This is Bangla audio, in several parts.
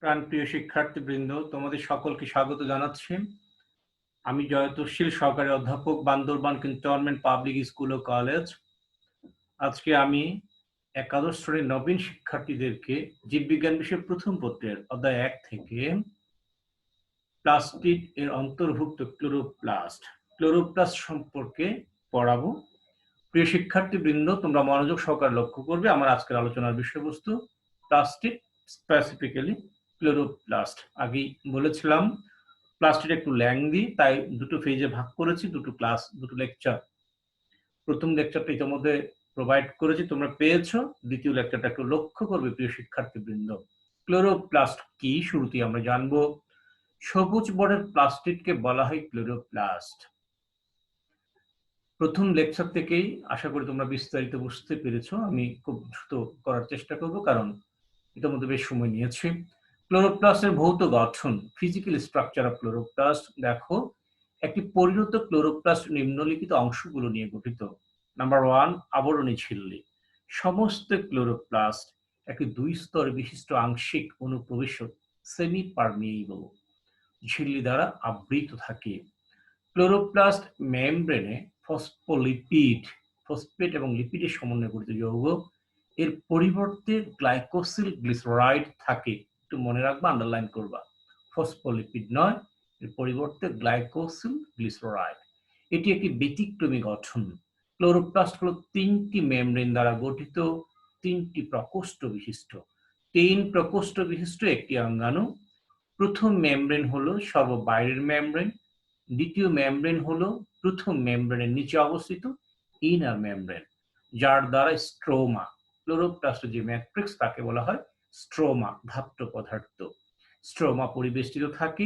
প্রাণপ্রিয় শিক্ষার্থীবৃন্দ, তোমাদের সকলকে স্বাগত জানাচ্ছি। আমি জয়তশীল সহকারী অধ্যাপক, বান্দরবান ক্যান্টনমেন্ট পাবলিক স্কুল ও কলেজ। আজকে আমি একাদশ শ্রেণীর নবীন শিক্ষার্থীদেরকে জীববিজ্ঞান বিষয়ের প্রথম পত্রের অধ্যায় 1 থেকে প্লাস্টিক এর অন্তর্ভুক্ত ক্লোরোপ্লাস্ট সম্পর্কে পড়াবো। প্রিয় শিক্ষার্থীবৃন্দ, তোমরা মনোযোগ সহকারে লক্ষ্য করবে। আমার আজকের আলোচনার বিষয়বস্তু প্লাস্টিক, স্পেসিফিক্যালি ক্লোরোপ্লাস্ট। আগেই বলেছিলাম প্লাস্টিক একটু ল্যাংদি, তাই দুটো ফেজে ভাগ করেছি, দুটো ক্লাস, দুটো লেকচার। প্রথম লেকচারটা ইতিমধ্যে প্রোভাইড করেছি, তোমরা পেয়েছো। দ্বিতীয় লেকচারটা একটু লক্ষ্য করবে প্রিয় শিক্ষার্থীবৃন্দ। ক্লোরোপ্লাস্ট কি শুরুতেই আমরা জানবো। সবুজ বর্ণের প্লাস্টিককে বলা হয় ক্লোরোপ্লাস্ট। প্রথম লেকচার থেকেই আশা করি তোমরা বিস্তারিত বুঝতে পেরেছো। আমি খুব দ্রুত করার চেষ্টা করব, কারণ ইতিমধ্যে বেশ সময় নিয়েছি। ক্লোরোপ্লাস্টের ভৌত গঠন, ফিজিক্যাল স্ট্রাকচার অফ ক্লোরোপ্লাস্ট। দেখো, একটি পরিণত ক্লোরোপ্লাস্ট নিম্নলিখিত অংশগুলো নিয়ে গঠিত। নাম্বার 1, আবরণী ঝিল্লি। সমস্ত ক্লোরোপ্লাস্ট একটি 2 স্তর বিশিষ্ট আংশিক অনুপ্রবেশ সেমি পারমিয়েবল ঝিল্লি দ্বারা আবৃত থাকে। ক্লোরোপ্লাস্ট মেমব্রেনে ফসফেট এবং লিপিডের সমন্বয়ে গঠিত যৌগ। এর পরিবর্তে গ্লাইকোসিল গ্লিসারাইড থাকে। একটু মনে রাখবা, আন্ডারলাইন করবা। ফসফোলিপিড নয়, এর পরিবর্তে গ্লাইকোসিল গ্লিসারাইড। এটি একটি ব্যতিক্রমী গঠন। ক্লোরোপ্লাস্ট হলো 3টি মেমব্রেন দ্বারা গঠিত, 3টি প্রকোষ্ঠ বিশিষ্ট। 3 প্রকোষ্ঠ বিশিষ্ট একটি অঙ্গাণু। প্রথম মেমব্রেন হলো সর্ববাইরের মেমব্রেন। দ্বিতীয় মেমব্রেন হলো প্রথম মেমব্রেনের নিচে অবস্থিত ইনার মেমব্রেন, যার দ্বারা স্ট্রোমা, ক্লোরোপ্লাস্টের যে ম্যাট্রিক্স তাকে বলা হয় স্ট্রোমা, ধাত্র পদার্থ। স্ট্রোমা পরিবেষ্টিত থাকে।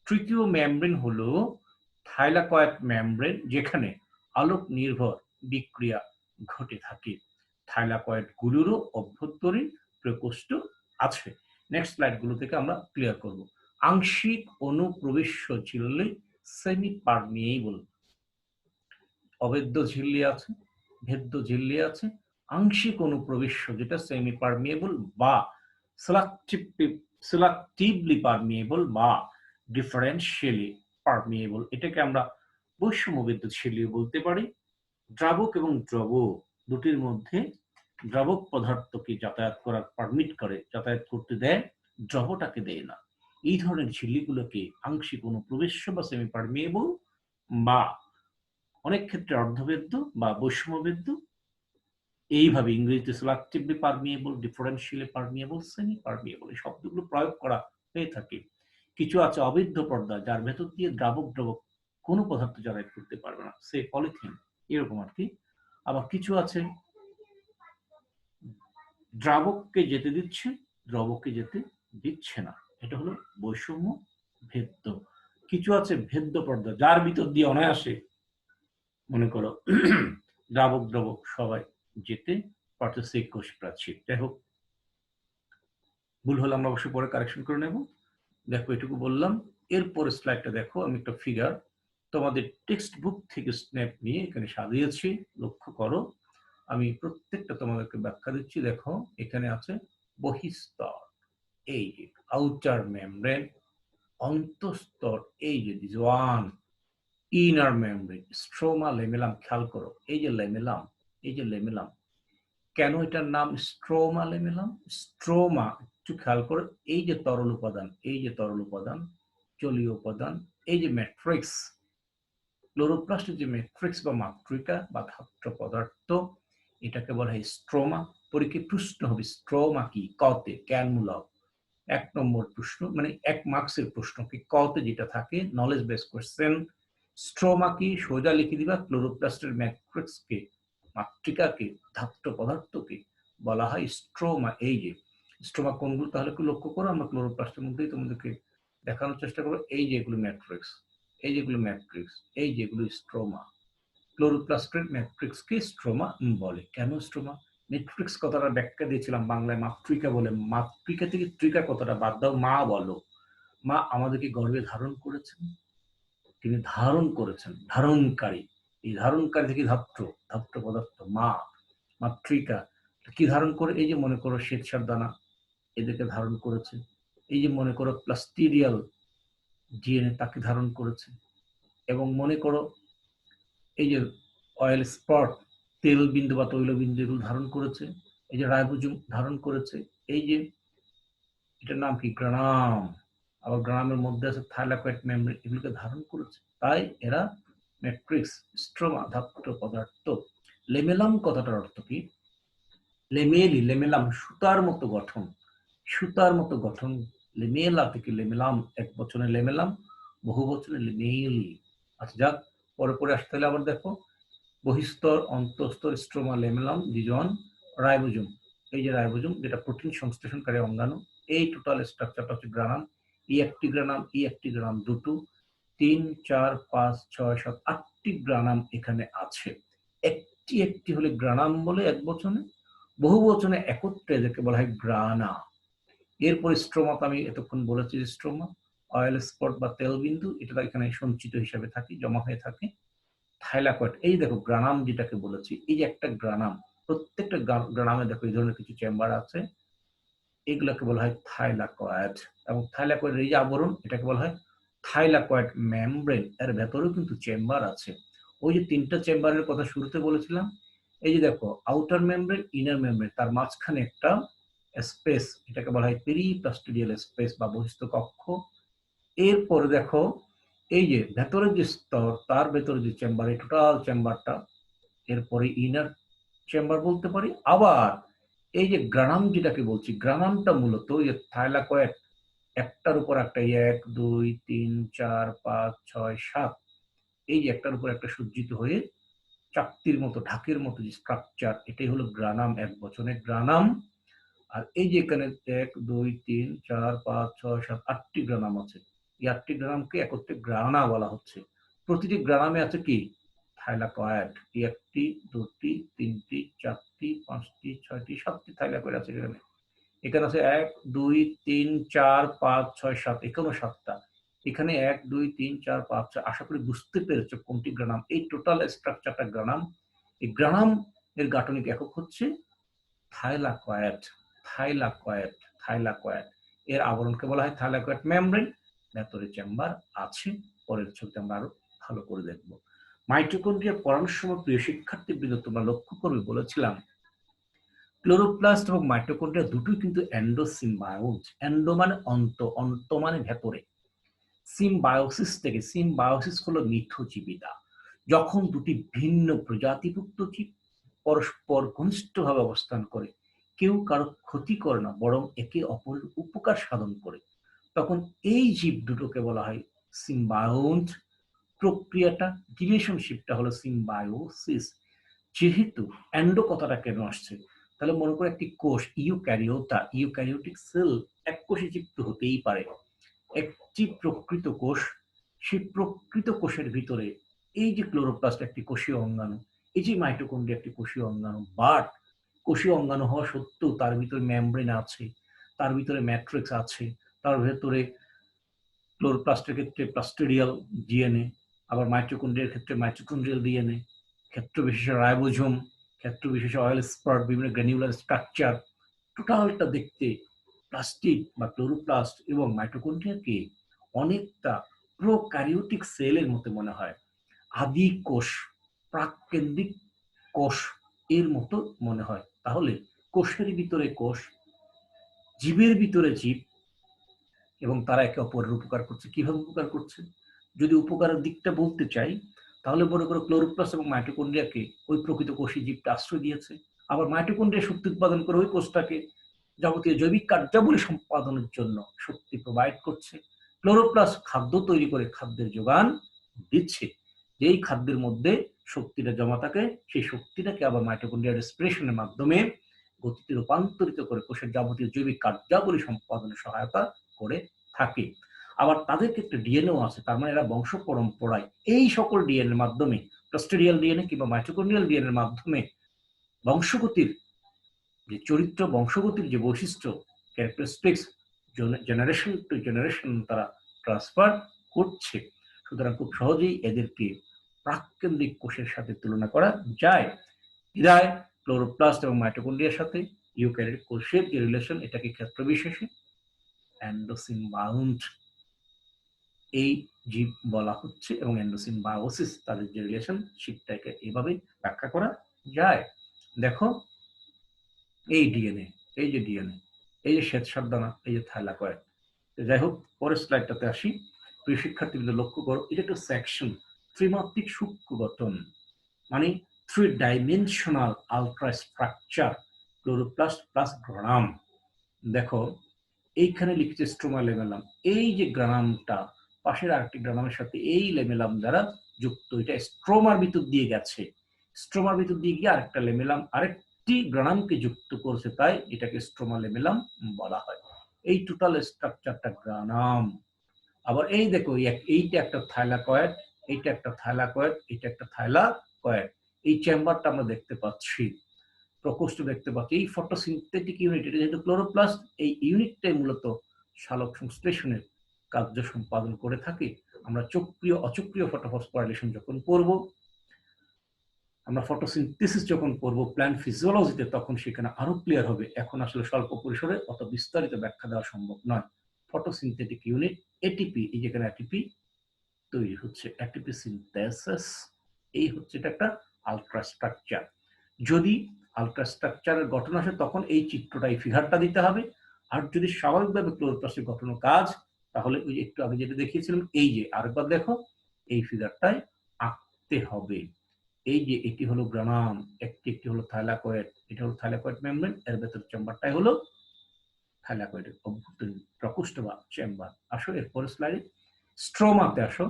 তৃতীয় মেমব্রেন হলো থাইলাকয়েড মেমব্রেন, যেখানে আলোক নির্ভর বিক্রিয়া ঘটে থাকে। থাইলাকয়েড গুলোরও অভ্যন্তরীণ প্রকোষ্ঠ আছে। নেক্সট স্লাইড গুলো থেকে আমরা ক্লিয়ার করব। আংশিক অনুপ্রবেশ্য ঝিল্লি, সেমি পারমিয়েবল। অভেদ্য ঝিল্লি আছে, ভেদ্য ঝিল্লি আছে। আংশিক অনুপ্রবেশ্য যেটা সেমি পারমিয়েবল বা সিলেক্টিভলি পারমিয়েবল বা ডিফারেন্সিয়ালি পারমিয়েবল, এটাকে আমরা বৈষম্যভেদ্য ঝিল্লি বলতে পারি। দ্রাবক এবং দ্রব দুটির মধ্যে দ্রাবক পদার্থকে যাতায়াত করার পারমিট করে, যাতায়াত করতে দেয়, দ্রবটাকে দেয় না। এই ধরনের ঝিল্লিগুলোকে আংশিক অনুপ্রবেশ্য বা সেমি পারমিয়েবল বা অনেক ক্ষেত্রে অর্ধবেদ্য বা বৈষম্যবেদ্য, এইভাবে ইংরেজিতে selectively permeable, differentially permeable, semi permeable এই শব্দগুলো প্রয়োগ করা হয়ে থাকে। কিছু আছে অবেদ্য পর্দা, যার ভেতর দিয়ে দ্রাবক কোনো পদার্থ যাতায়াত করতে পারবে না, সে পলিথিন, এরকম আর কি। আবার কিছু আছে দ্রাবককে যেতে দিচ্ছে, দ্রবককে যেতে দিচ্ছে না, এটা হলো বৈষম্য ভেদ্য। কিছু আছে ভেদ্য পর্দা, যার ভিতর দিয়ে অনায়াসে মনে করো দ্রাবক সবাই যেতে পারতেছে, কোষ প্রাচীর। যাই হোক, ভুল হলে আমরা অবশ্যই পরে কারেকশন করে নেব। দেখো, এটুকু বললাম। এরপরে স্লাইডটা দেখো, আমি একটা ফিগার তোমাদের টেক্সট বুক থেকে স্ন্যাপ নিয়ে এখানে সাজিয়েছি, লক্ষ্য করো। আমি প্রত্যেকটা তোমাদেরকে ব্যাখ্যা দিচ্ছি। দেখো, এখানে আছে বহিঃস্তর, এই যে আউটার মেমব্রেন, অন্তঃস্তর, এই যে this one, inner membrane, stroma, lamellum. খেয়াল করো, এই যে লেমেলাম, এই যে লেমেলাম, কেন এটার নাম স্ট্রোমা লেমেলাম? স্ট্রোমা, একটু খেয়াল করো, এই যে তরল উপাদান, এই যে তরল উপাদান, জলীয় উপাদান, এই যে ম্যাট্রিক্স, ক্লোরোপ্লাস্টের যে ম্যাট্রিক্স বা মাতৃকা বা ধাত্র পদার্থ, এটাকে বলা হয় স্ট্রোমা। পরীক্ষায় প্রশ্ন হবে স্ট্রোমা কি, কতে, জ্ঞানমূলক 1 নম্বর প্রশ্ন, মানে 1 মার্কসের প্রশ্ন কি, কতে যেটা থাকে নলেজ বেস কোশ্চেন। স্ট্রোমা কি, সোজা লিখে দিবা, ক্লোরোপ্লাস্টের ম্যাট্রিক্সকে, মাতৃকাকে, ধাত্র পদার্থকে বলা হয় স্ট্রোমা। এই যে স্ট্রোমা কোনগুলো তাহলে একটু লক্ষ্য করো, আমরা ক্লোরোপ্লাস্টের মধ্যেই তোমাদেরকে দেখানোর চেষ্টা করবো। এই যে এগুলো ম্যাট্রিক্স, এই যেগুলো ম্যাট্রিক্স, এই যেগুলো স্ট্রোমা। ক্লোরোপ্লাস্টের ম্যাট্রিক্সকে স্ট্রোমা বলে। কেন স্ট্রোমা? ম্যাট্রিক্স কথাটা ব্যাখ্যা দিয়েছিলাম, বাংলায় মাতৃকা বলে। মাতৃকা থেকে ত্রিকা কথাটা বাদ দাও, মা বলো। মা আমাদেরকে গর্ভে ধারণ করেছেন, তিনি ধারণ করেছেন, ধারণকারী। এই ধারণকারী থেকে ধাত্র পদার্থ, মা, মাতৃকা কি ধারণ করে? এই যে মনে করো শ্বেতসার দানা, এদেরকে ধারণ করেছে। এই যে মনে করো প্লাস্টিডিয়াল ডিএনএ তাকে ধারণ করেছে, এবং মনে করো এই যে অয়েল স্পট, তেল বিন্দু বা তৈলবিন্দু এগুলো ধারণ করেছে, এই যে রাইবোজোম ধারণ করেছে, এই যে এটার নাম কি গ্রানাম, আবার গ্রানামের মধ্যে আছে থাইলাকয়েড মেমব্রেন, এগুলোকে ধারণ করেছে। তাই এরা ম্যাট্রিক্স, স্ট্রোমা ধাত্র পদার্থ। লেমেলাম কথাটার অর্থ কি? লেমেলি, লেমেলাম সুতার মতো গঠন, সুতার মতো গঠন। লেমেলা থেকে লেমেলাম, এক বচনে লেমেলাম, বহু বচনে লেমেলি। আচ্ছা যাক, পরে পরে আসতে হলে আবার দেখো, বহিস্তর, অন্তঃস্তর, স্ট্রোমা, লেমেলাম, ডিজন, রাইবোজোম। এই যে রাইবোজোম যেটা প্রোটিন সংশ্লেষণকারী অঙ্গাণু, এই টোটাল স্ট্রাকচারটা হচ্ছে গ্রানাম। এই একটি গ্রানাম, এই একটি গ্রানাম, দুটো, 3, 4, 5, 6, 7, 8টি গ্রানাম এখানে আছে। একটি একটি হলে গ্রানাম বলে এক বচনে, বহু বচনে একত্রে যাকে বলা হয় গ্রানা। এরপর স্ট্রোমা, আমি এতক্ষণ বলেছি স্ট্রোমা অয়েল স্পট বা তেল বিন্দু, এটা এখানে সঞ্চিত হিসাবে থাকে, জমা হয়ে থাকে। থাইলাকয়েড, এই দেখো গ্রানাম যেটাকে বলেছি, এই যে একটা গ্রানাম, প্রত্যেকটা গ্রানামে দেখো এই ধরনের কিছু চেম্বার আছে, এগুলোকে বলা হয় থাইলাকয়েড। এবং থাইলাকয়েডের এই যে আবরণ, এটাকে বলা হয় থাইলাকয়েড মেমব্রেন। এর ভেতরেও কিন্তু চেম্বার আছে। ওই যে 3টা চেম্বারের কথা শুরুতে বলেছিলাম, এই যে দেখো আউটার মেমব্রেন, ইনার মেমব্রেন, তার মাঝখানে একটা স্পেস, এটাকে বলা হয় পেরিপ্লাস্টিডিয়াল স্পেস বা বহিস্থ কক্ষ। এরপরে দেখো এই যে ভেতরের যে স্তর, তার ভেতরে যে চেম্বার, এই টোটাল চেম্বারটা, এরপরে ইনার চেম্বার বলতে পারি। আবার এই যে গ্রানাম যেটাকে বলছি, গ্রানামটা মূলত এই থাইলাকয়েড একটার উপর একটা, 1, 2, 3, 4, 5, 6, 7, এই যে একটার উপর একটা সজ্জিত হয়ে চাকতির মতো, ঢাকের মতো যে স্ট্রাকচার, এটাই হলো গ্রানাম, এক বচনে গ্রানাম। আর এই যে এখানে 1, 2, 3, 4, 5, 6, 7, 8টি গ্রানাম আছে, এই 8টি গ্রানামকে একত্রে গ্রানা বলা হচ্ছে। প্রতিটি গ্রানামে আছে কি? থাইলাকয়েড। এই 1টি, 2টি, 3টি, 4টি, 5টি, 6টি, 7টি থাইলাকয়েড আছে এখানে। এখানে আছে 1, 2, 3, 4, 5, 6, 7, এখানেও 7টা। এখানে 1, 2, 3, 4, 5, 6। আশা করি বুঝতে পেরেছো কোনটি গ্রানাম। এই টোটাল স্ট্রাকচারটা গ্রানাম। এই গ্রানাম এর গাঠনিক একক হচ্ছে থাইলাকয়েড, থাইলাকয়েড, থাইলাকয়েড। এর আবরণকে বলা হয় থাইলাকয়েড মেমব্রেন। ভেতরে চেম্বার আছে, পরের ছবিতে আমরা আরো ভালো করে দেখব। মাইটোকন্ড্রিয়া পড়ানোর সময় প্রিয় শিক্ষার্থীবৃন্দ তোমরা লক্ষ্য করবে, বলেছিলাম ক্লোরোপ্লাস্ট এবং মাইটোকন্ড্রিয়া দুটোই কিন্তু এন্ডোসিম্বায়োজ। এন্ডো মানে অন্ত, অন্ত মানে ভেতরে। সিম্বায়োসিস থেকে, সিম্বায়োসিস হলো মিথজীবিতা, যখন দুটি ভিন্ন প্রজাতিভুক্ত জীব পরস্পর ঘনিষ্ঠভাবে অবস্থান করে, কেউ কারো ক্ষতি করে না, বরং একে অপরের উপকার সাধন করে, তখন এই জীব দুটোকে বলা হয় সিম্বায়োন্ট। প্রক্রিয়াটা, রিলেশনশিপটা হলো সিম্বায়োসিস। যেহেতু এন্ডো কথাটা কেন আসছে, তাহলে মনে করো একটি কোষ ইউক্যারিওটা, ইউক্যারিওটিক সেল, এক কোষে জীব তো হতেই পারে। একটি প্রকৃত কোষ, সেই প্রকৃত কোষের ভিতরে এই যে ক্লোরোপ্লাস্ট একটি কোষীয় অঙ্গাণু, এই যে মাইটোকন্ড্রিয়া একটি কোষীয় অঙ্গাণু, বাট কোষীয় অঙ্গাণু হওয়া সত্ত্বেও তার ভিতরে মেমব্রেন আছে, তার ভিতরে ম্যাট্রিক্স আছে, তার ভেতরে ক্লোরোপ্লাস্টের ক্ষেত্রে প্লাস্টিডিয়াল ডিএনএ, আবার মাইটোকন্ড্রিয়ার ক্ষেত্রে মাইটোকন্ড্রিয়াল ডিএনএ, ক্ষেত্র বিশেষে রাইবোজোম, ক্ষেত্র বিশেষে অয়েল স্পার্ট, বিভিন্ন গ্র্যানিউলার স্ট্রাকচার। টোটালটা দেখতে প্লাস্টিড বা ক্লোরোপ্লাস্ট এবং মাইটোকন্ড্রিয়াকে অনেকটা প্রোক্যারিওটিক সেলের মতো মনে হয়, আদি কোষ, প্রাককেন্দ্রিক কোষ এর মতো মনে হয়। তাহলে কোষের ভিতরে কোষ, জীবের ভিতরে জীব, এবং তারা একে অপরের উপকার করছে। কিভাবে উপকার করছে? যদি উপকারের দিকটা বলতে চাই, তাহলে মনে করো ক্লোরোপ্লাস্ট এবং মাইটোকন্ড্রিয়াকে ওই প্রকৃত কোষী জীবটা আশ্রয় দিয়েছে, আবার মাইটোকন্ড্রিয়া শক্তি উৎপাদন করে ওই কোষটাকে যাবতীয় জৈবিক কার্যাবলী সম্পাদনের জন্য শক্তি প্রোভাইড করছে। ক্লোরোপ্লাস্ট খাদ্য তৈরি করে খাদ্যের যোগান দিচ্ছে। যেই খাদ্যের মধ্যে শক্তিটা জমা থাকে, সেই শক্তিটাকে আবার মাইটোকন্ড্রিয়ার রেসপিরেশনের মাধ্যমে গতিতে রূপান্তরিত করে কোষের যাবতীয় জৈবিক কার্যাবলী সম্পাদনে সহায়তা করে থাকে। আবার তাদের ক্ষেত্রে ডিএনএও আছে, তার মানে এরা বংশ পরম্পরায় এই সকল ডিএনএর মাধ্যমে, প্লাস্টিডিয়াল ডিএনএ কিংবা মাইটোকন্ড্রিয়াল ডিএনএর মাধ্যমে বংশগতির যে চরিত্র, বংশগতির যে বৈশিষ্ট্য, ক্যারেক্টারিস্টিক্স, জেনারেশন টু জেনারেশন তারা ট্রান্সফার করছে। সুতরাং খুব সহজেই এদেরকে প্রাককেন্দ্রিক কোষের সাথে তুলনা করা যায়। বিদায় ক্লোরোপ্লাস্ট এবং মাইটোকন্ড্রিয়ার সাথে ইউক্যারিওটিক কোষের যে রিলেশন, এটাকে ক্ষেত্র বিশেষে এন্ডোসিম্বাউন্ড এই জীব বলা হচ্ছে, এবং এন্ডোসিম্বায়োসিস তাদের যে রিলেশনশিপটাকে এভাবে ব্যাখ্যা করা যায়। দেখো এই ডিএনএ, এই যে ডিএনএ, এই যে শ্বেতসার দানা, এই যে থাইলাকয়েড। যাই হোক, পরের স্লাইডটাতে আসি। প্রিয় শিক্ষার্থীদের লক্ষ্য করো, এটা একটা সেকশন, ত্রিমাত্রিক সূক্ষ্ম গঠন, মানে 3 dimensional ultra structure chloroplast plus granum. দেখো এইখানে লিখছে স্ট্রোমা লেমেলাম, এই যে গ্রানামটা পাশের আরেকটি গ্রানামের সাথে এই লেমেলাম দ্বারা যুক্ত, এটা স্ট্রোমার ভিতর দিয়ে গেছে, স্ট্রোমার ভিতর দিয়ে গিয়ে আরেকটা লেমেলাম আরেকটি গ্রানামকে যুক্ত করছে, তাই এটাকে স্ট্রোমা লেমেলাম বলা হয়। এই টোটাল স্ট্রাকচারটা গ্রানাম। আবার এই দেখো এইটা একটা থাইলাকয়েড, এইটা একটা থাইলাকয়েড, এটা একটা থাইলাকয়েড। এই চেম্বারটা আমরা দেখতে পাচ্ছি, প্রকোষ্ঠ দেখতে পাচ্ছি। এই ফটোসিনথেটিক ইউনিট, এটা যেহেতু ক্লোরোপ্লাস্ট, এই ইউনিটটাই মূলত সালোক সংশ্লেষণের কার্য সম্পাদন করে থাকে। আমরা চক্রীয় অচক্রীয় ফটোফসফোরাইলেশন যখন পড়ব, আমরা ফটোসিনথেসিস যখন পড়ব প্ল্যান্ট ফিজিওলজিতে, তখন সেখানে আরো ক্লিয়ার হবে। এখন আসলে স্বল্প পরিসরে অত বিস্তারিত ব্যাখ্যা দেওয়া সম্ভব নয়। ফটোসিনথেটিক ইউনিট এটিপি, এই যেখানে এটিপি তৈরি হচ্ছে, এটিপি সিনথেসিস, এই হচ্ছে এটা একটা আলট্রা স্ট্রাকচার। যদি আলট্রা স্ট্রাকচারের গঠন আসে তখন এই চিত্রটা, এই ফিগারটা দিতে হবে। আর যদি স্বাভাবিকভাবে ক্লোরোপ্লাস্টের গঠন কাজ, তাহলে ওই যে একটু আগে যেটা দেখিয়েছিলাম, এই যে আরেকবার দেখো, এই ফিগারটাই আঁকতে হবে। এই যে এটি হলো গ্রানাম, একটি হলো থাইলাকয়েড, এটা হলো থাইলাকয়েড মেমব্রেন, এর ভেতর চেম্বারটাই হলো থাইলাকয়েডের অভ্যন্তরীণ প্রকোষ্ঠ বা চেম্বার। আসো এরপরের স্লাইডে, স্ট্রোমাতে আসো।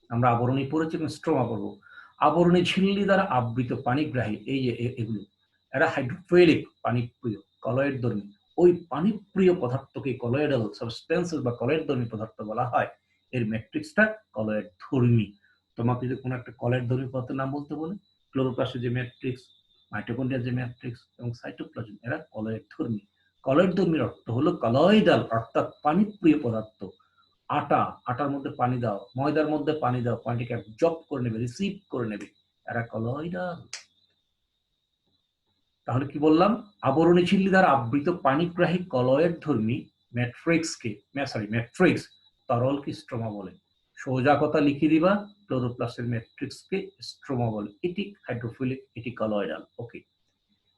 আমরা আবরণী পড়েছি, স্ট্রোমা পড়বো। আবরণী ঝিল্লি দ্বারা আবৃত পানিগ্রাহী, এই যে এগুলো, এরা হাইড্রোফিলিক, পানিপ্রিয়, কলয়েডধর্মী। ওই পানিপ্রিয় পদার্থকে কলয়েডাল সাবস্টেন্সেস বা কলয়েডধর্মী পদার্থ বলা হয়। এর ম্যাট্রিক্সটা কলয়েডধর্মী। তোমাকে যদি কোনো একটা কলয়েডধর্মী পদার্থের নাম বলতে বলে, ক্লোরোপ্লাস্টের যে ম্যাট্রিক্স, মাইটোকন্ড্রিয়ার যে ম্যাট্রিক্স এবং সাইটোপ্লাজম, এরা কলয়েডধর্মী। কলয়েডধর্মীর অর্থ হলো কলয়েডাল, অর্থাৎ পানিপ্রিয় পদার্থ। আটা, আটার মধ্যে পানি দাও, ময়দার মধ্যে পানি দাও, পানিটাকে অ্যাবজর্ব করে নেবে, রিসিভ করে নেবে, এরা কলয়েডাল। তাহলে কি বললাম, আবরণী ঝিল্লি দ্বারা আবৃত পানিগ্রাহী কলয়েডধর্মী ম্যাট্রিক্স তরলকে স্ট্রোমা বলে। সোজা কথা লিখে দিবা, ক্লোরোপ্লাস্টের ম্যাট্রিক্সকে স্ট্রোমা বলে। এটি হাইড্রোফিলিক, এটি কলয়েডাল। ওকে,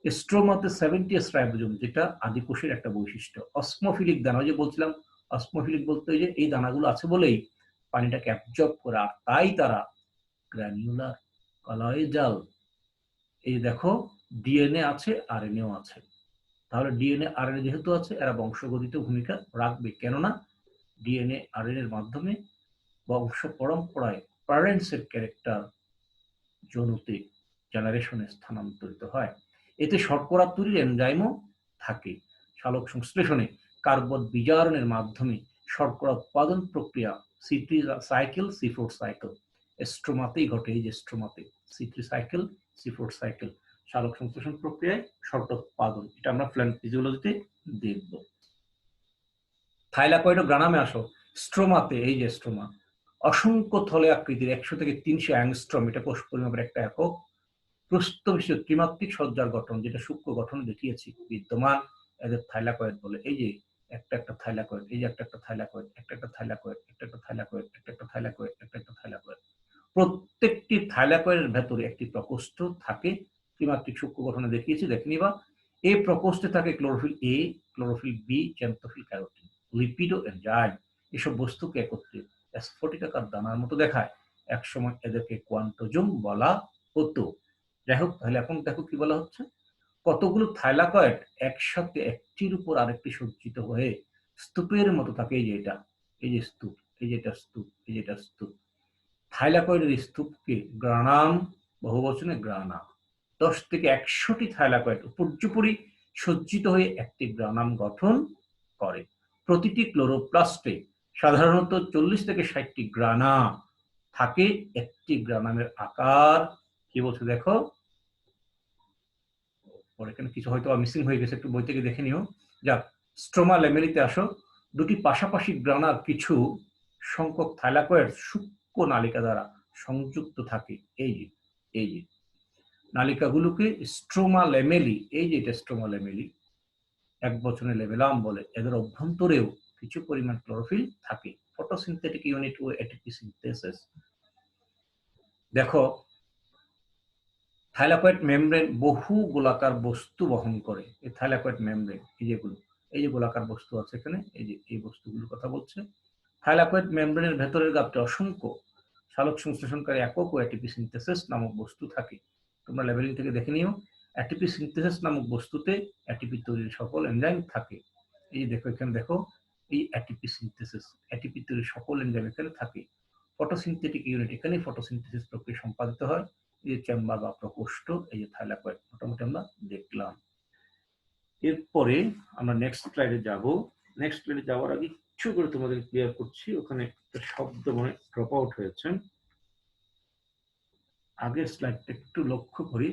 স্ট্রোমাতে 70s রাইবোজোম, যেটা আদিকোষের একটা বৈশিষ্ট্য। অসমোফিলিক দানা, ওই যে বলছিলাম, অসমোফিলিক বলতে যে এই দানাগুলো আছে বলেই পানিটাকে অ্যাবজর্ব করে, আর তাই তারা গ্র্যানুলার কলয়েডাল। এই দেখো, ডিএনএ আছে, আরএনএও আছে। তাহলে ডিএনএ আরএনএ যেহেতু আছে, এরা বংশগতিতে ভূমিকা রাখবে, কেননা ডিএনএ আরএনএর মাধ্যমে বংশ পরম্পরায় প্যারেন্টসের ক্যারেক্টার জনুতে জেনারেশনে স্থানান্তরিত হয়। এতে শর্করা তৈরির এনজাইমও থাকে। সালোক সংশ্লেষণে কার্বন বিজারণের মাধ্যমে শর্করা উৎপাদন প্রক্রিয়া C3 সাইকেল C4 সাইকেল স্ট্রোমাতেই ঘটে। এই যে স্ট্রোমাতে C3 সাইকেল C4 সাইকেল, সালোক সংশ্লেষণ প্রক্রিয়ায় শর্করা উৎপাদন, এটা আমরা প্ল্যান্ট ফিজিওলজিতে দেখব। থাইলাকয়েড ও গ্রানামে আসো। স্ট্রোমাতে, এই যে স্ট্রোমা, অসংখ্য থলে আকৃতির 100 থেকে 300 অ্যাংস্ট্রম, এটা কোষ পরিমাপের একটা একক, প্রস্থবিশিষ্ট ত্রিমাত্রিক সজ্জার গঠন, যেটা সূক্ষ্ম গঠন দেখিয়েছি বিদ্যমান, এদের থাইলাকয়েড বলে। এই যে একটা থাইলাকয়েড, এই যে একটা থাইলাকয়েড, একটা থাইলাকয়েড, একটা থাইলাকয়েড, একটা থাইলাকয়েড, একটা থাইলাকয়েড। প্রত্যেকটি থাইলাকয়েডের ভেতরে একটি প্রকোষ্ঠ থাকে, ত্রিমাত্রিক সূক্ষ্ম গঠনে দেখিয়েছি, দেখে নিবা। এই প্রকোষ্ঠে থাকে chlorophyll a, chlorophyll b, xanthophyll, carotene, lipid ও এনজাইম। এসব বস্তুকে একত্রে স্ফটিকাকার দানার মতো দেখায়। একসময় এদেরকে কোয়ান্টোজোম বলা হতো। যাই হোক, তাহলে এখন দেখো কি বলা হচ্ছে, কতগুলো থাইলাকয়েড একসাথে একটির উপর আরেকটি সজ্জিত হয়ে স্তূপের মতো থাকে। এই যে এটা, এই যে স্তূপ, এই যে এটা স্তূপ, এই যে এটা স্তূপ। থাইলাকয়েডের স্তূপকে গ্রানাম, বহুবচনে গ্রানা, 10 থেকে 100টি থাইলাকয়েড উপর্যুপরি সজ্জিত হয়ে একটি গ্রানাম গঠন করে। প্রতিটি ক্লোরোপ্লাস্টে সাধারণত 40 থেকে 60টি গ্রানা থাকে। একটি গ্রানামের আকার কি বলছে দেখো, এখানে কিছু হয়তো মিসিং হয়ে গেছে, একটু বই থেকে দেখে নিও। যাক, স্ট্রোমা ল্যামেলিতে আসো। দুটি পাশাপাশি গ্রানার কিছু সংখ্যক থাইলাকয়েড সূক্ষ্ম নালিকা দ্বারা সংযুক্ত থাকে। এই যে, এই যে নালিকাগুলোকে স্ট্রোমা ল্যামেলি, এই যে এটা স্ট্রোমা ল্যামেলি, একবচনে লেবেলাম বলে। এদের অভ্যন্তরেও কিছু পরিমাণ ক্লোরোফিল থাকে। ফটোসিনথেটিক ইউনিট ও এটিপি সিনথেসিস। দেখো, থাইলাকয়েড মেমব্রেন বহু গোলাকার বস্তু বহন করে। এই থাইলাকয়েড মেমব্রেন, এই যে গোলাকার বস্তু আছে এখানে, এই যে এই বস্তুগুলোর কথা বলছে। থাইলাকয়েড মেমব্রেনের ভেতরের গাবটে অসংখ্য সালোক সংশ্লেষণকারী একক ও এটিপি সিনথেসিস নামক বস্তু থাকে। তোমরা লেবেলিং থেকে দেখে নিও। এটিপি সিনথেসিস নামক বস্তুতে এটিপি তৈরির সকল এনজাইম থাকে। এই যে দেখো, এখানে দেখো, এই এটিপি সিনথেসিস, এটিপি তৈরির সকল এনজাইম এখানে থাকে। ফটোসিনথেটিক ইউনিট, এখানেই ফটোসিনথেসিস প্রক্রিয়া সম্পাদিত হয়। এই যে চেম্বার বা প্রকোষ্ঠ, এই যে থাইলাকয়েড, মোটামুটি আমরা দেখলাম। এরপরে আমরা নেক্সট স্লাইডে যাব। নেক্সট স্লাইডে যাওয়ার আগে কিছু করে তোমাদের ক্লিয়ার করছি। ওখানে একটা শব্দ মনে ড্রপ আউট হয়েছে, আগের স্লাইডটা একটু লক্ষ্য করি।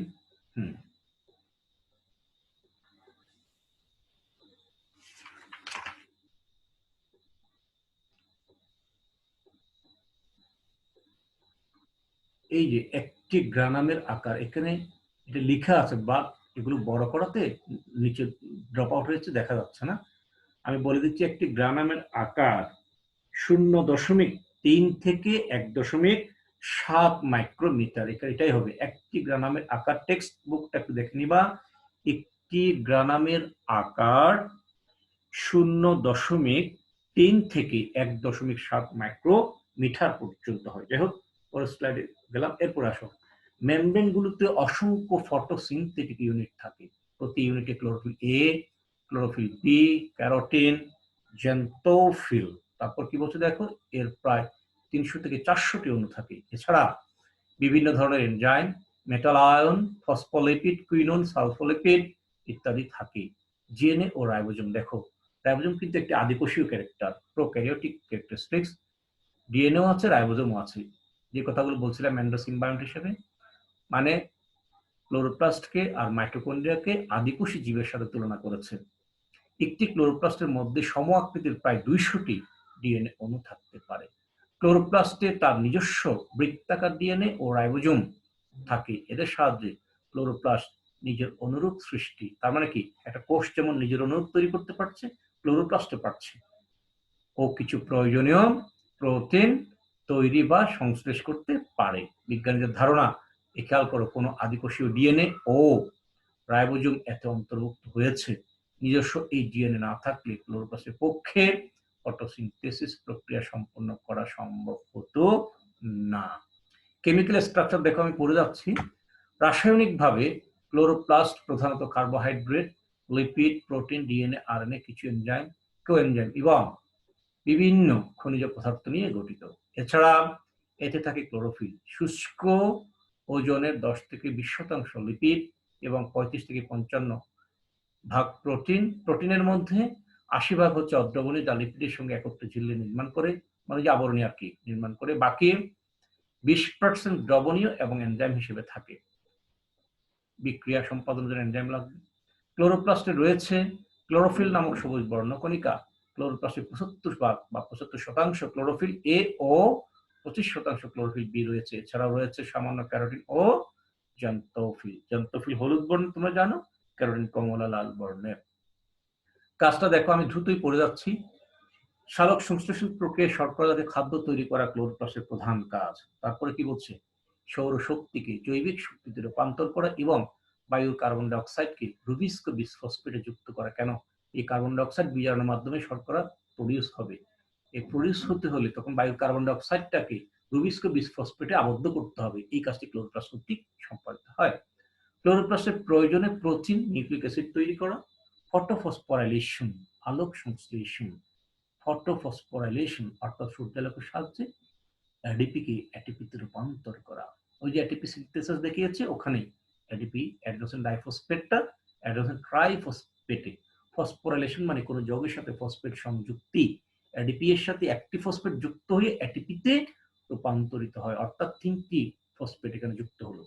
এই যে একটি গ্রানামের আকার, এখানে এটা লেখা আছে, বা এগুলো বড় করাতে নিচে ড্রপ আউট হয়েছে, দেখা যাচ্ছে না। আমি বলে দিচ্ছি, একটি গ্রানামের আকার 0.3 থেকে 1.7 মাইক্রোমিটার। এটাই হবে একটি গ্রানামের আকার। টেক্সট বুকটা একটু দেখে নিবা। একটি গ্রানামের আকার 0.3 থেকে 1.7 মাইক্রোমিটার পর্যন্ত হয়। যাই হোক, পরের স্লাইডে গেলাম। এরপর আসো, মেমব্রেন গুলোতে অসংখ্য ফটোসিনথেটিক ইউনিট থাকে। প্রতি ইউনিটে chlorophyll a, chlorophyll b, carotene, xanthophyll, তারপর কি বলছে দেখো, এর প্রায় 300 থেকে 400টি অণু থাকে। এছাড়া বিভিন্ন ধরনের enzyme, metal ion, phospholipid, quinone, sulfolipid ইত্যাদি থাকে। ডিএনএ ও রাইবোজোম, দেখো রাইবোজোম কিন্তু একটি আদিকোষীয় ক্যারেক্টার, প্রোক্যারিওটিক ক্যারেক্টারিস্টিক্স। ডিএনএও আছে, রাইবোজোমও আছে। যে কথাগুলো বলছিলাম ম্যান্ডো সিম্বায়ন্ট হিসেবে, মানে ক্লোরোপ্লাস্টকে আর মাইটোকন্ড্রিয়াকে আদিকোষী জীবের সাথে তুলনা করেছে। একটি ক্লোরোপ্লাস্টের মধ্যে সম আকৃতির প্রায় 200টি ডিএনএ অণু থাকতে পারে। ক্লোরোপ্লাস্টে তার নিজস্ব বৃত্তাকার ডিএনএ ও রাইবোজোম থাকে। এদের সাহায্যে ক্লোরোপ্লাস্ট নিজের অনুরূপ সৃষ্টি, তার মানে কি, একটা কোষ যেমন নিজের অনুরূপ তৈরি করতে পারছে, ক্লোরোপ্লাস্টে পারছে, ও কিছু প্রয়োজনীয় প্রোটিন তৈরি বা সংশ্লেষ করতে পারে। বিজ্ঞানীদের ধারণা, খেয়াল করো, কোনো আদিকোষীয় ডিএনএ ও রাইবোজোম এতে অন্তর্ভুক্ত হয়েছে। নিজস্ব এই ডিএনএ না থাকলে ক্লোরোপ্লাস্টের পক্ষে ফটোসিনথেসিস প্রক্রিয়া সম্পন্ন করা সম্ভব হতো না। কেমিক্যাল স্ট্রাকচার দেখো, আমি পড়ে যাচ্ছি। রাসায়নিকভাবে ক্লোরোপ্লাস্ট প্রধানত carbohydrate, lipid, protein, DNA, RNA, কিছু এনজাইম, কোএনজাইম এবং বিভিন্ন খনিজ পদার্থ নিয়ে গঠিত। এছাড়া এতে থাকে ক্লোরোফিল, শুষ্ক ওজনের 10 থেকে 20% লিপিড এবং 35 থেকে 55% প্রোটিন। প্রোটিনের মধ্যে 80% হচ্ছে অদ্রবণী, যা লিপিডের সঙ্গে একত্রে ঝিল্লি নির্মাণ করে, মানে যে আবরণী আর কি নির্মাণ করে। বাকি 20% দ্রবণীয় এবং এনজাইম হিসেবে থাকে। বিক্রিয়া সম্পাদনের জন্য এনজাইম লাগবে। ক্লোরোপ্লাস্টে রয়েছে ক্লোরোফিল নামক সবুজ বর্ণকণিকা। ক্লোরোপ্লাস্টে 75% বা 75% ক্লোরোফিল এ ও 25% ক্লোরোফিল বি রয়েছে। এছাড়াও রয়েছে সামান্য ক্যারোটিন ও জ্যান্থোফিল। জ্যান্থোফিল হলুদ বর্ণ, তোমরা জানো, ক্যারোটিন কমলা লাল বর্ণের। কাজটা দেখো, আমি দ্রুতই পড়ে যাচ্ছি। সালোক সংশ্লেষণ প্রক্রিয়ায় শর্করা জাতীয় খাদ্য তৈরি করা ক্লোরোপ্লাস্টের প্রধান কাজ। তারপরে কি বলছে, সৌরশক্তিকে জৈবিক শক্তিতে রূপান্তর করা এবং বায়ুর কার্বন ডাই অক্সাইডকে রুবিস্ক বিসফসফেটে যুক্ত করা। কেন, এই কার্বন ডাই অক্সাইড বিজারণের মাধ্যমে শর্করা প্রডিউস হবে। এই প্রডিউস হতে হলে তখন বায়ুর কার্বন ডাই অক্সাইডটাকে রুবিস্ক বিসফসফেটে আবদ্ধ করতে হবে। এই কাজটি ক্লোরোপ্লাস্ট কর্তৃক সম্পাদিত হয়। ক্লোরোপ্লাস্টের প্রয়োজনে প্রোটিন, নিউক্লিক অ্যাসিড তৈরি করা, ফটোফসফোরাইলেশন, আলোক সংশ্লেষণ, ফটোফসফোরাইলেশন অর্থাৎ সূর্যালোকের সাহায্যে এডিপিকে এটিপিতে রূপান্তর করা। ওই যে এটিপি সিনথেসিস দেখিয়েছে, ওখানেই এডিপি, অ্যাডিনোসিন ডাইফসফেটটা অ্যাডিনোসিন ট্রাইফসফেটে। ফসফোরাইলেশন মানে কোনো যৌগের সাথে ফসফেট সংযুক্তি। এডিপি এর সাথে একটি ফসফেট যুক্ত হয়ে এটিপিতে রূপান্তরিত হয়, অর্থাৎ 3টি ফসফেট এখানে যুক্ত হলো।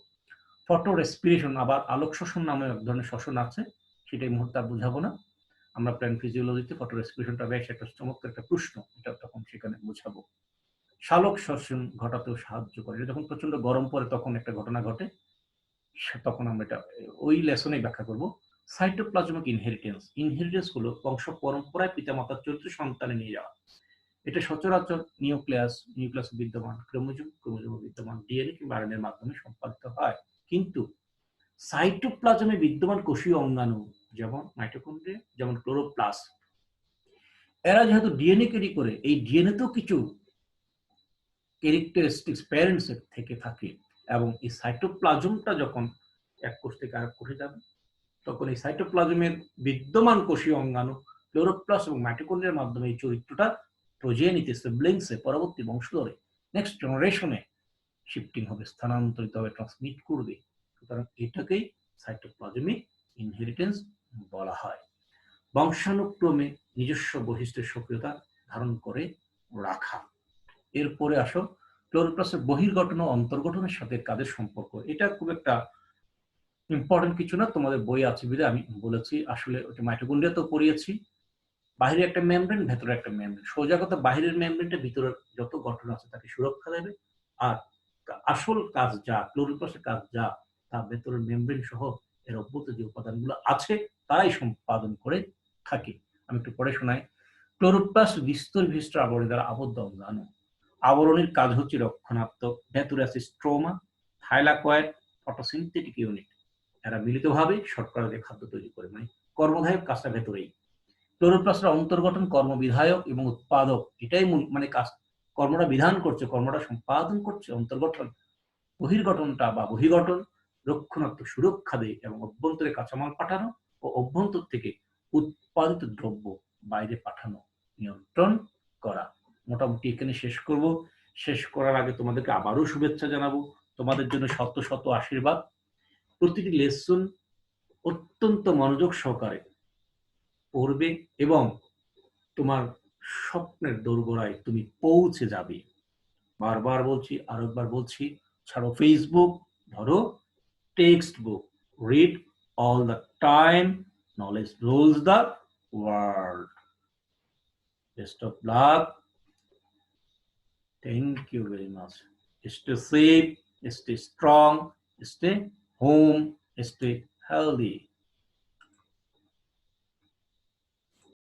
ফটো রেসপিরেশন, আবার আলোক শ্বসন নামে এক ধরনের শ্বসন আছে, সেটা এই মুহূর্তে আর বুঝাবো না। আমরা প্ল্যান্ট ফিজিওলজিতে ফটো রেসপিরেশনটা বেশ একটা চমৎকার একটা প্রশ্ন, এটা তখন সেখানে বুঝাবো। সালোক শ্বসন ঘটাতেও সাহায্য করে। যখন প্রচন্ড গরম পড়ে তখন একটা ঘটনা ঘটে, তখন আমরা এটা ওই লেসনেই ব্যাখ্যা করব। সাইটোপ্লাজমিক ইনহেরিটেন্স হলো বংশ পরম্পরায় পিতামাতার চরিত্র সন্তানে নিয়ে যাওয়া। এটা সচরাচর নিউক্লিয়াস বিদ্যমান ক্রোমোজোম বিদ্যমান ডিএনএ কিংবা আরএনএর মাধ্যমে সম্পাদিত হয়। কিন্তু সাইটোপ্লাজমে বিদ্যমান কোষীয় অঙ্গাণু যেমন মাইটোকন্ড্রিয়া, যেমন ক্লোরোপ্লাস্ট, এরা যেহেতু ডিএনএ ক্যারি করে, এই ডিএনএতেও কিছু ক্যারেক্টারিস্টিক্স প্যারেন্টস থেকে থাকে, এবং এই সাইটোপ্লাজমটা যখন এক কোষ থেকে আরেক কোষে যাবে, তখন এই সাইটোপ্লাজমের বিদ্যমান কোষীয় অঙ্গাণু ক্লোরোপ্লাস্ট এবং মাইটোকন্ড্রিয়ার মাধ্যমে এই চরিত্রটা প্রোজেনিতে সিবলিংসে পরবর্তী বংশধরে নেক্সট জেনারেশনে শিফটিং হবে, স্থানান্তরিত হবে, ট্রান্সমিট করবে। সুতরাং এটাকেই সাইটোপ্লাজমিক ইনহেরিটেন্স বলা হয়। বংশানুক্রমে নিজস্ব বৈশিষ্ট্যের সক্রিয়তা ধারণ করে রাখা। এরপরে আসো ক্লোরোপ্লাস্টের বহির্গঠন ও অন্তর্গঠনের সাথে কাজের সম্পর্ক। এটা খুব একটা ইম্পর্টেন্ট কিছু না, তোমাদের বই আছে বলে আমি বলেছি। আসলে ওটা মাইটোকন্ড্রিয়াতেও পড়িয়েছি। বাইরে একটা মেমব্রেন, ভেতরে একটা মেমব্রেন। সোজা কথা, বাইরের মেমব্রেনটা ভিতরের যত গঠন আছে তাকে সুরক্ষা দেবে, আর আসল কাজ যা, ক্লোরোপ্লাস্টের কাজ যা, তা ভেতরের মেমব্রেন সহ এর অভ্যন্ত যে উপাদানগুলো আছে তারাই সম্পাদন করে থাকে। আমি একটু পড়ে শোনাই। ক্লোরোপ্লাস্ট বিস্তর বিশিষ্ট আবরণী দ্বারা আবদ্ধ অঙ্গাণু। আবরণীর কাজ হচ্ছে রক্ষণাত্মক। ভেতরে আছে স্ট্রোমা, থাইলাকয়েড, ফটোসিনথেটিক ইউনিট। এরা মিলিতভাবে শর্করা দিয়ে খাদ্য তৈরি করে, মানে কর্মধায়ক কাজটা ভেতরেই। ক্লোরোপ্লাস্টের অন্তর্গঠন কর্মবিধায়ক এবং উৎপাদক, এটাই মানে কাজ, কর্মটা বিধান করছে, কর্মটা সম্পাদন করছে অন্তর্গঠন। বহির্গঠনটা বা বহির্গঠন রক্ষণাত্মক, সুরক্ষা দেয় এবং অভ্যন্তরে কাঁচামাল পাঠানো ও অভ্যন্তর থেকে উৎপাদিত দ্রব্য বাইরে পাঠানো নিয়ন্ত্রণ করা। মোটামুটি এখানে শেষ করব। শেষ করার আগে তোমাদেরকে আবারও শুভেচ্ছা জানাবো। তোমাদের জন্য শত শত আশীর্বাদ। প্রতিটি লেসন অত্যন্ত মনোযোগ সহকারে পড়বে এবং তোমার স্বপ্নের দোরগোড়ায় তুমি পৌঁছে যাবে। বারবার বলছি, আরেকবার বলছি, ছাড়ো ফেসবুক, ধরো text book, read all the time, knowledge rules the world. Best of luck. Thank you very much. Stay safe, stay strong, stay home, stay healthy.